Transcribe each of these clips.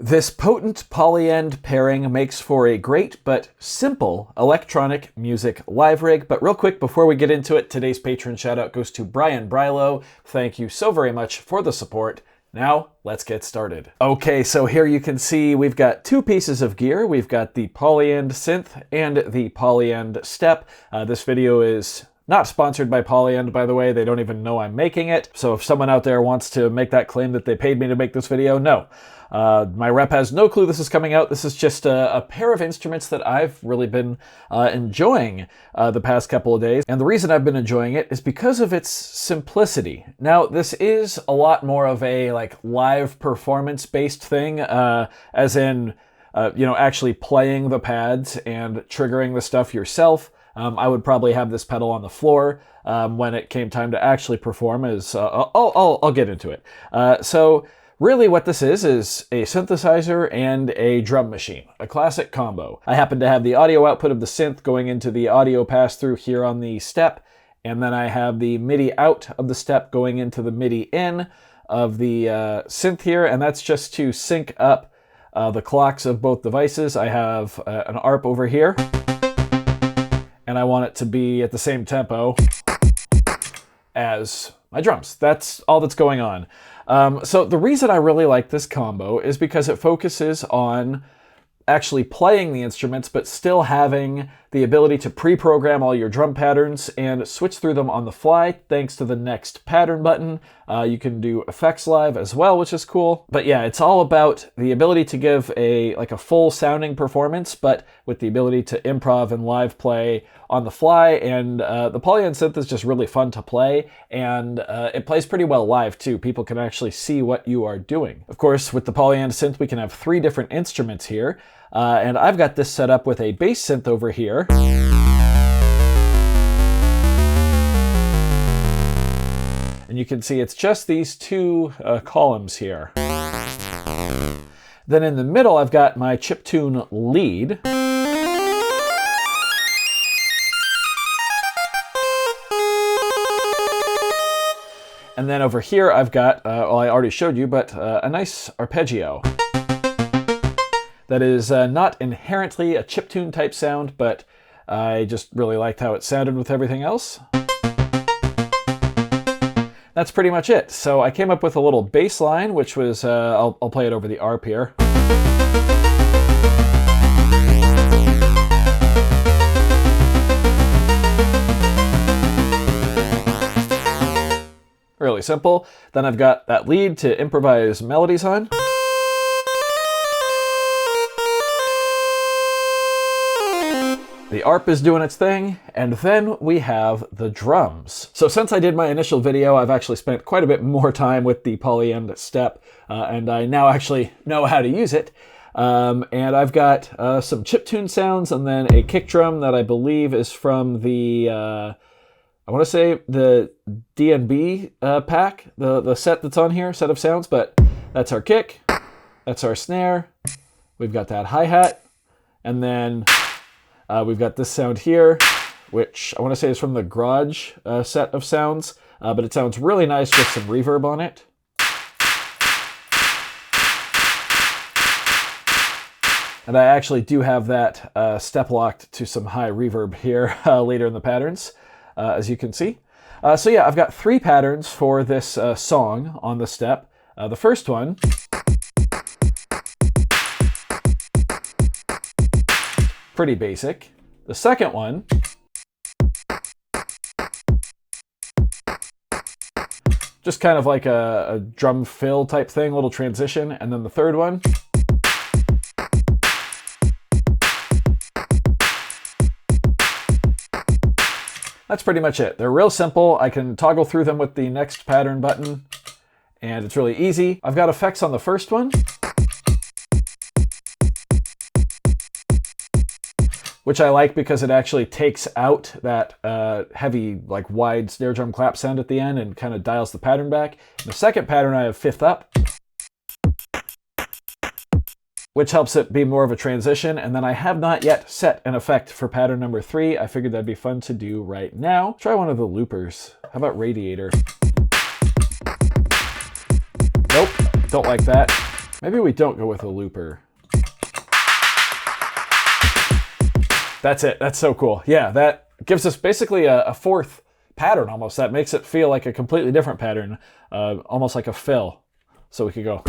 This potent polyend pairing makes for a great but simple electronic music live rig. But real quick, before we get into it, today's patron shout out goes to Brian Brylo. Thank you so very much for the support. Now, let's get started. Okay, so here you can see we've got two pieces of gear. We've got the Polyend Synth and the Polyend Step. This video is not sponsored by Polyend, by the way. They don't even know I'm making it. So if someone out there wants to make that claim that they paid me to make this video, no. My rep has no clue this is coming out. This is just a pair of instruments that I've really been enjoying the past couple of days. And the reason I've been enjoying it is because of its simplicity. Now, this is a lot more of a live performance-based thing, as in, actually playing the pads and triggering the stuff yourself. I would probably have this pedal on the floor when it came time to actually perform. I'll get into it. So really what this is a synthesizer and a drum machine, a classic combo. I happen to have the audio output of the synth going into the audio pass-through here on the step, and then I have the MIDI out of the step going into the MIDI in of the synth here, and that's just to sync up the clocks of both devices. I have an ARP over here, and I want it to be at the same tempo as my drums. That's all that's going on. So the reason I really like this combo is because it focuses on actually playing the instruments, but still having the ability to pre-program all your drum patterns and switch through them on the fly thanks to the next pattern button. You can do effects live as well, which is cool. But yeah, it's all about the ability to give a full sounding performance, but with the ability to improv and live play on the fly. And the Polyend Synth is just really fun to play, and it plays pretty well live too. People can actually see what you are doing. Of course, with the Polyend Synth, we can have 3 different instruments here. And I've got this set up with a bass synth over here. And you can see it's just these 2 columns here. Then in the middle, I've got my chiptune lead. And then over here, I've got, well, I already showed you, but a nice arpeggio. That is not inherently a chiptune type sound, but I just really liked how it sounded with everything else. That's pretty much it. So I came up with a little bass line, which was, I'll play it over the ARP here. Really simple. Then I've got that lead to improvise melodies on. The ARP is doing its thing, and then we have the drums. So since I did my initial video, I've actually spent quite a bit more time with the Polyend Step, and I now actually know how to use it. And I've got some chiptune sounds, and then a kick drum that I believe is from the, I want to say the D&B pack, the set that's on here, set of sounds, but that's our kick, that's our snare, we've got that hi-hat, and then we've got this sound here, which I want to say is from the Garage set of sounds, but it sounds really nice with some reverb on it. And I actually do have that step locked to some high reverb here later in the patterns, as you can see. So yeah, I've got 3 patterns for this song on the step. The first one, pretty basic. The second one, just kind of like a drum fill type thing, little transition. And then the third one, that's pretty much it. They're real simple. I can toggle through them with the next pattern button, and it's really easy. I've got effects on the first one, which I like because it actually takes out that heavy, wide snare drum clap sound at the end and kind of dials the pattern back. In the second pattern, I have 5th up, which helps it be more of a transition. And then I have not yet set an effect for pattern number 3. I figured that'd be fun to do right now. Try one of the loopers. How about Radiator? Nope, don't like that. Maybe we don't go with a looper. That's it. That's so cool. Yeah, that gives us basically a fourth pattern almost. That makes it feel like a completely different pattern, almost like a fill. So we could go.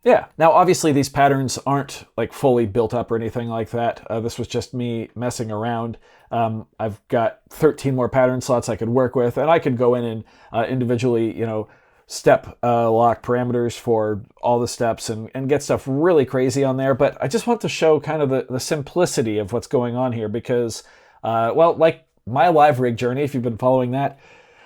Yeah, now obviously these patterns aren't like fully built up or anything like that. This was just me messing around. I've got 13 more pattern slots I could work with, and I could go in and individually, you know, step lock parameters for all the steps and get stuff really crazy on there. But I just want to show kind of the simplicity of what's going on here because, well, like my live rig journey, if you've been following that,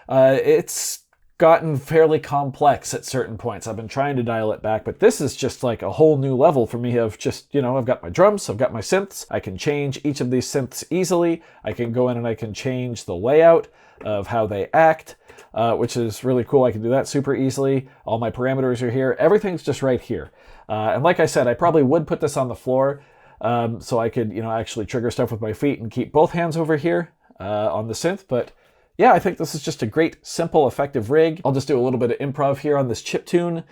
it's gotten fairly complex at certain points. I've been trying to dial it back, but this is just like a whole new level for me of just, you know, I've got my drums, I've got my synths. I can change each of these synths easily. I can go in and I can change the layout of how they act. Which is really cool. I can do that super easily. All my parameters are here. Everything's just right here. And like I said, I probably would put this on the floor so I could, you know, actually trigger stuff with my feet and keep both hands over here on the synth. But yeah, I think this is just a great, simple, effective rig. I'll just do a little bit of improv here on this chiptune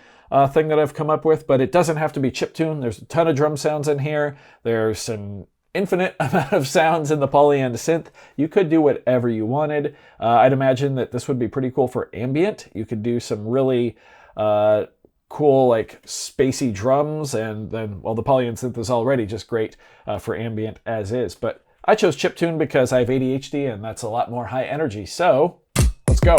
thing that I've come up with, but it doesn't have to be chiptune. There's a ton of drum sounds in here. There's an infinite amount of sounds in the Polyend Synth. You could do whatever you wanted. I'd imagine that this would be pretty cool for ambient. You could do some really cool, like spacey drums, and then, well, the Polyend Synth is already just great for ambient as is. But I chose chiptune because I have ADHD and that's a lot more high energy. So let's go.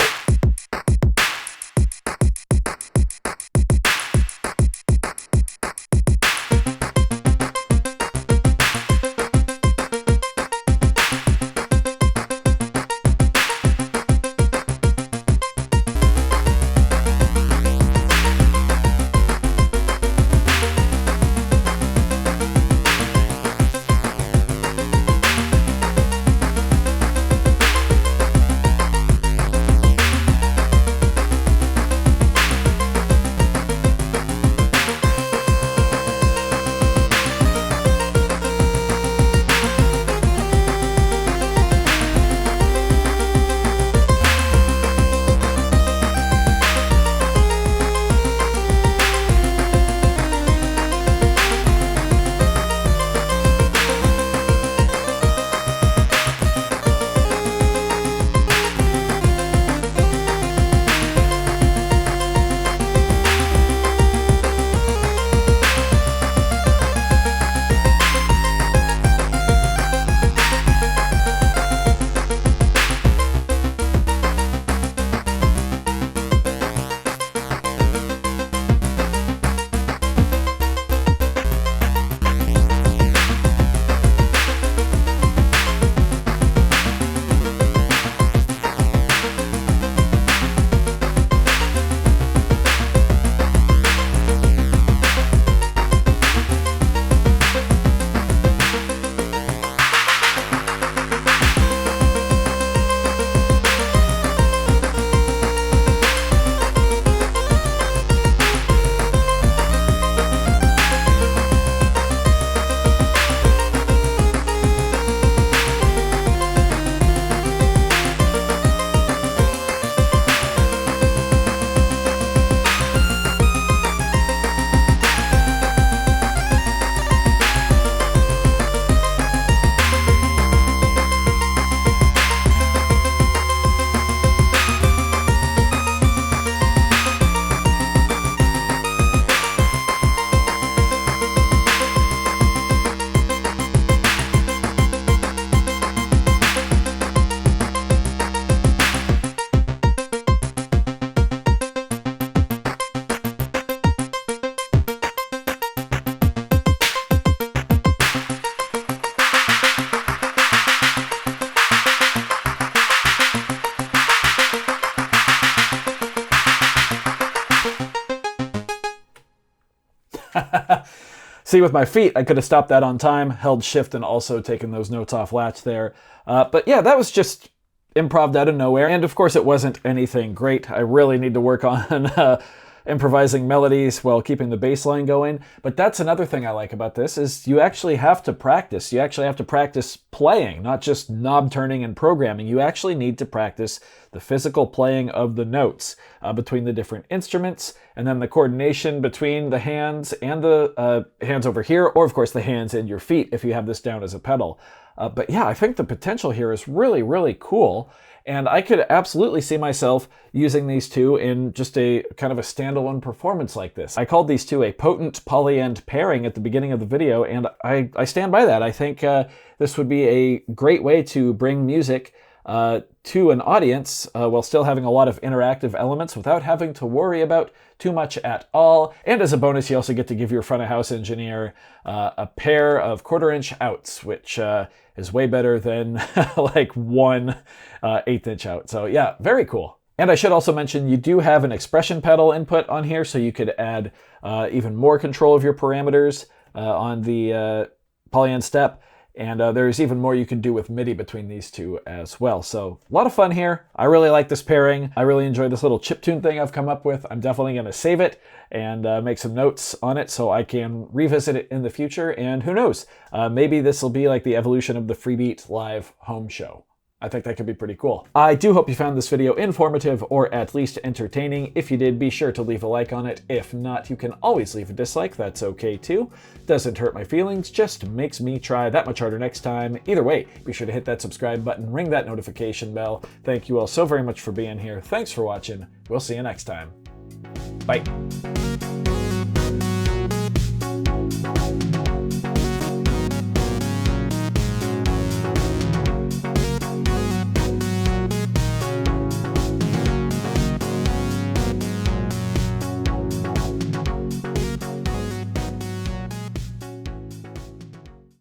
See, with my feet, I could have stopped that on time, held shift, and also taken those notes off latch there. But yeah, that was just improv out of nowhere. And of course, it wasn't anything great. I really need to work on improvising melodies while keeping the bass line going. But that's another thing I like about this, is you actually have to practice. You actually have to practice playing, not just knob turning and programming. You actually need to practice the physical playing of the notes between the different instruments, and then the coordination between the hands and the hands over here, or of course the hands and your feet if you have this down as a pedal. But yeah, I think the potential here is really, really cool. And I could absolutely see myself using these two in just a kind of a standalone performance like this. I called these two a potent polyend pairing at the beginning of the video, and I stand by that. I think this would be a great way to bring music to an audience while still having a lot of interactive elements without having to worry about too much at all. And as a bonus, you also get to give your front of house engineer a pair of 1/4-inch outs, which is way better than like one 1/8-inch out. So yeah, very cool. And I should also mention, you do have an expression pedal input on here, so you could add even more control of your parameters on the Polyend Step. And there's even more you can do with MIDI between these two as well. So a lot of fun here. I really like this pairing. I really enjoy this little chiptune thing I've come up with. I'm definitely going to save it and make some notes on it so I can revisit it in the future. And who knows, maybe this will be like the evolution of the Freebeat live home show. I think that could be pretty cool. I do hope you found this video informative or at least entertaining. If you did, be sure to leave a like on it. If not, you can always leave a dislike. That's okay too. Doesn't hurt my feelings, just makes me try that much harder next time. Either way, be sure to hit that subscribe button, ring that notification bell. Thank you all so very much for being here. Thanks for watching. We'll see you next time. Bye.